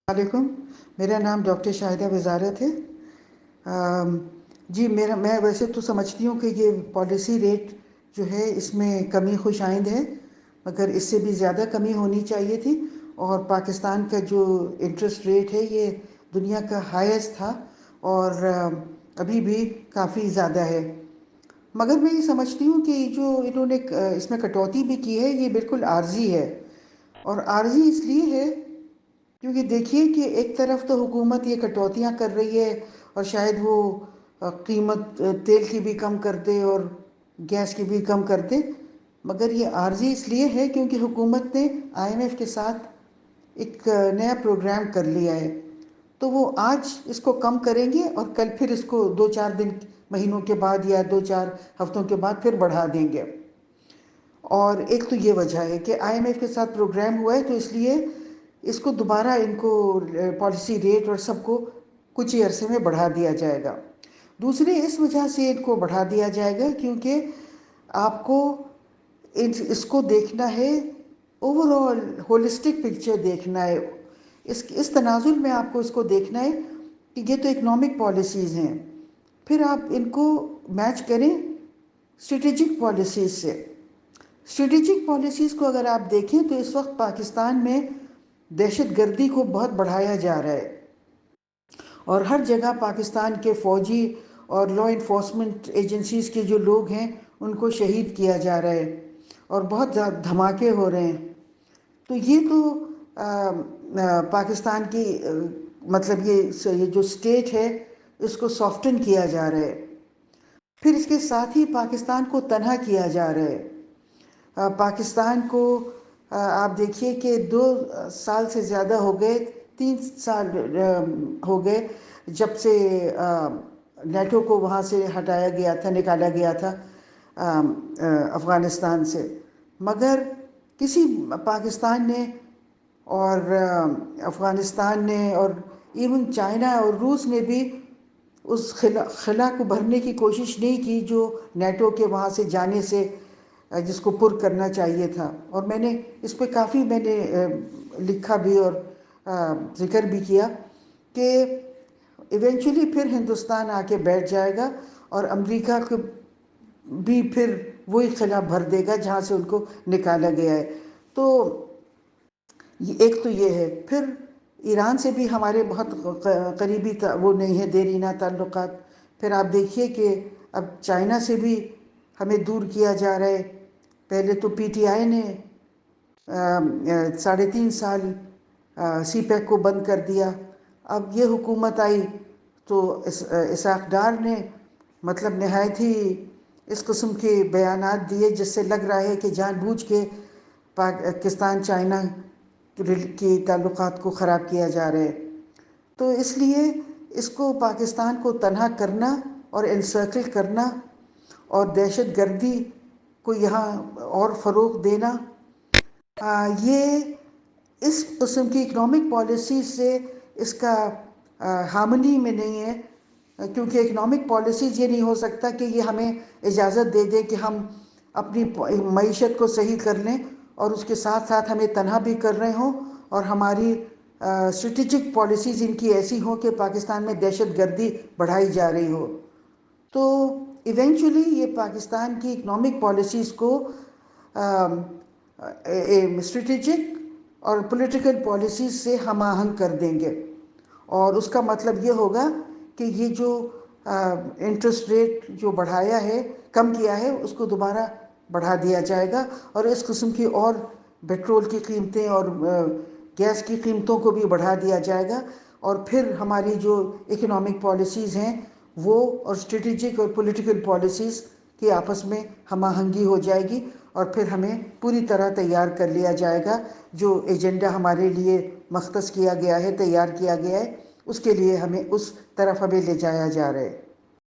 वालेकुम। मेरा नाम डॉक्टर शाहिदा वज़ारत है। जी मैं वैसे तो समझती हूँ कि ये पॉलिसी रेट जो है इसमें कमी खुश आइंद है, मगर इससे भी ज़्यादा कमी होनी चाहिए थी। और पाकिस्तान का जो इंटरेस्ट रेट है ये दुनिया का हाईएस्ट था और अभी भी काफ़ी ज़्यादा है। मगर मैं ये समझती हूँ कि जो इन्होंने इसमें कटौती भी की है ये बिल्कुल आर्जी है। और आर्जी इसलिए है क्योंकि देखिए कि एक तरफ तो हुकूमत ये कटौतियाँ कर रही है और शायद वो कीमत तेल की भी कम कर दे और गैस की भी कम कर दे, मगर ये आर्जी इसलिए है क्योंकि हुकूमत ने आईएमएफ के साथ एक नया प्रोग्राम कर लिया है। तो वो आज इसको कम करेंगे और कल फिर इसको 2-4 महीनों के बाद या 2-4 हफ्तों के बाद फिर बढ़ा देंगे। और एक तो ये वजह है कि आईएमएफ के साथ प्रोग्राम हुआ है, तो इसलिए इसको दोबारा इनको पॉलिसी रेट और सबको कुछ ही अरसे में बढ़ा दिया जाएगा। दूसरी इस वजह से इनको बढ़ा दिया जाएगा क्योंकि आपको इसको देखना है, ओवरऑल होलिस्टिक पिक्चर देखना है। इस तनाजुर में आपको इसको देखना है कि ये तो इकनॉमिक पॉलिसीज़ हैं, फिर आप इनको मैच करें स्ट्रेटेजिक पॉलिसीज़ से। स्ट्रेटेजिक पॉलिसीज़ को अगर आप देखें तो इस वक्त पाकिस्तान में दहशत गर्दी को बहुत बढ़ाया जा रहा है और हर जगह पाकिस्तान के फ़ौजी और लॉ इन्फोर्समेंट एजेंसीज़ के जो लोग हैं उनको शहीद किया जा रहा है और बहुत धमाके हो रहे हैं। तो ये तो पाकिस्तान की मतलब ये जो स्टेट है इसको सॉफ्टन किया जा रहा है। फिर इसके साथ ही पाकिस्तान को तनहा किया जा रहा है। पाकिस्तान को आप देखिए कि 2 साल से ज़्यादा हो गए, 3 साल हो गए जब से नेटो को वहाँ से हटाया गया था, निकाला गया था अफ़गानिस्तान से। मगर किसी पाकिस्तान ने और अफ़गानिस्तान ने और इवन चाइना और रूस ने भी उस खला को भरने की कोशिश नहीं की जो नेटो के वहाँ से जाने से जिसको पुर करना चाहिए था। और मैंने इस पर काफ़ी लिखा भी और जिक्र भी किया कि इवेंचुअली फिर हिंदुस्तान आके बैठ जाएगा और अमेरिका को भी फिर वही खला भर देगा जहाँ से उनको निकाला गया है। तो एक तो ये है। फिर ईरान से भी हमारे बहुत करीबी वो नहीं है, देरीना ताल्लुकात। फिर आप देखिए कि अब चाइना से भी हमें दूर किया जा रहा है। पहले तो पीटीआई ने 3.5 साल सीपैक को बंद कर दिया। अब ये हुकूमत आई तो इसहाक डार ने मतलब नहायत ही इस किस्म के बयानात दिए जिससे लग रहा है कि जानबूझ के पाकिस्तान चाइना की ताल्लुकात को ख़राब किया जा रहा है। तो इसलिए इसको पाकिस्तान को तनहा करना और एनसर्कल करना और दहशत गर्दी को यहाँ और फ़रोग़ देना, ये इस किस्म की इकनॉमिक पॉलिसी से इसका हार्मनी में नहीं है। क्योंकि इकनॉमिक पॉलिसीज़ ये नहीं हो सकता कि ये हमें इजाज़त दे दे कि हम अपनी मईशत को सही कर लें और उसके साथ साथ हमें तनहा भी कर रहे हों और हमारी स्ट्रेटेजिक पॉलिसीज़ इनकी ऐसी हों कि पाकिस्तान में दहशत गर्दी बढ़ाई जा रही हो। तो इवेंचुअली ये पाकिस्तान की इकनॉमिक पॉलिसीज़ को स्ट्रेटेजिक और पॉलिटिकल पॉलिसीज़ से हम आहंग कर देंगे। और उसका मतलब ये होगा कि ये जो इंटरेस्ट रेट जो बढ़ाया है, कम किया है, उसको दोबारा बढ़ा दिया जाएगा और इस किस्म की और पेट्रोल की कीमतें और गैस की कीमतों को भी बढ़ा दिया जाएगा। और फिर हमारी जो इकोनॉमिक पॉलिसीज़ हैं वो और स्ट्रेटेजिक और पॉलिटिकल पॉलिसीज़ की आपस में हम आहंगी हो जाएगी और फिर हमें पूरी तरह तैयार कर लिया जाएगा। जो एजेंडा हमारे लिए मख्तस किया गया है, तैयार किया गया है, उसके लिए हमें उस तरफ हमें ले जाया जा रहा है।